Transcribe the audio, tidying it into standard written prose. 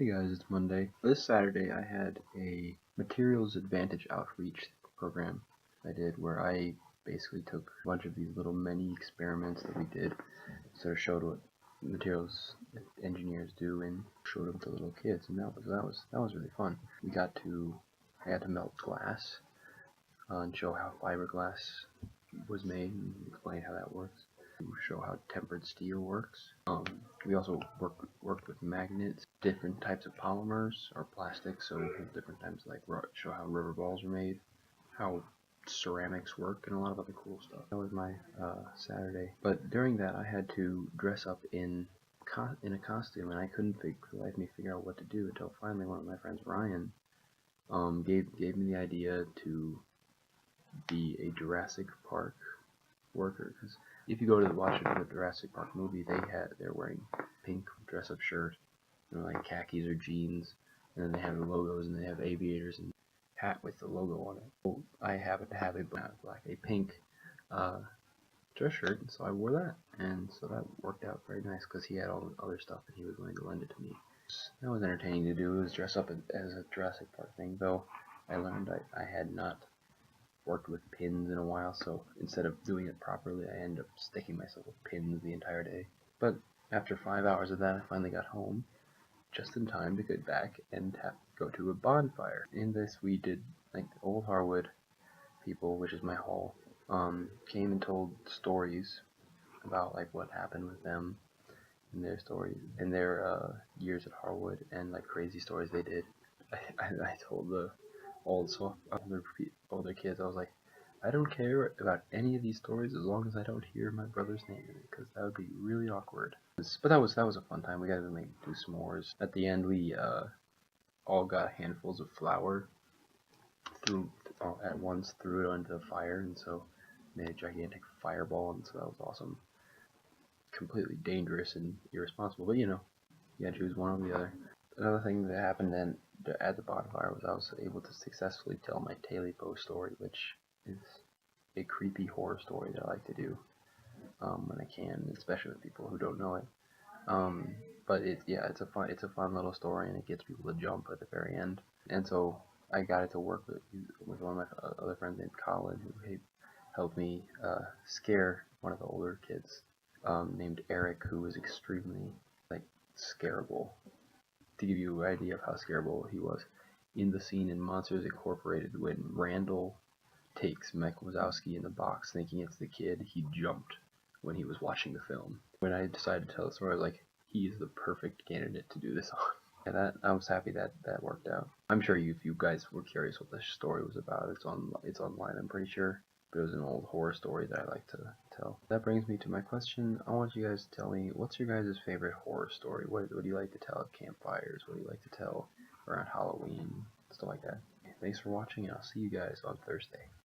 Hey guys, it's Monday. This Saturday I had a materials advantage outreach program I did where I basically took a bunch of these little mini experiments that we did, sort of showed what materials engineers do and showed them to little kids, and that was really fun. I had to melt glass and show how fiberglass was made and explain how that works. Show how tempered steel works. We also worked with magnets, different types of polymers or plastics, so different types like show how rubber balls are made, how ceramics work, and a lot of other cool stuff. That was my Saturday. But during that, I had to dress up in a costume, and I couldn't let me figure out what to do until finally one of my friends, Ryan, gave me the idea to be a Jurassic Park worker, because if you go to watch the Jurassic Park movie, they're wearing pink dress-up shirt, like khakis or jeans, and then they have the logos and they have aviators and hat with the logo on it. So I happen to have a pink dress shirt, and so I wore that, and so that worked out very nice because he had all the other stuff and he was going to lend it to me. That was entertaining to do. It was dress up as a Jurassic Park thing, though I learned I had not worked with pins in a while, so instead of doing it properly, I ended up sticking myself with pins the entire day. But after 5 hours of that, I finally got home, just in time to get back and go to a bonfire. In this, we did, like, Old Harwood people, which is my hall, came and told stories about, like, what happened with them and their stories, and their years at Harwood, and, like, crazy stories they did. I told the older kids, I was like, I don't care about any of these stories as long as I don't hear my brother's name in it, because that would be really awkward. But that was a fun time. We got to do s'mores. At the end, we all got handfuls of flour, threw at once, threw it onto the fire, and so made a gigantic fireball, and so that was awesome. Completely dangerous and irresponsible, but you gotta choose one or the other. Another thing that happened then at the bonfire was I was able to successfully tell my Talipo story, which is a creepy horror story that I like to do when I can, especially with people who don't know it. But it's a fun little story, and it gets people to jump at the very end. And so I got it to work with one of my other friends named Colin, who helped me scare one of the older kids named Eric, who was extremely scarable. To give you an idea of how scarable he was, in the scene in Monsters Incorporated when Randall takes Mike Wazowski in the box thinking it's the kid, he jumped when he was watching the film. When I decided to tell the story, I was like, he is the perfect candidate to do this on. And I was happy that worked out. I'm sure if you guys were curious what the story was about, it's online, I'm pretty sure. But it was an old horror story that I like to tell. That brings me to my question. I want you guys to tell me, what's your guys' favorite horror story? What do you like to tell at campfires? What do you like to tell around Halloween? Stuff like that. Thanks for watching, and I'll see you guys on Thursday.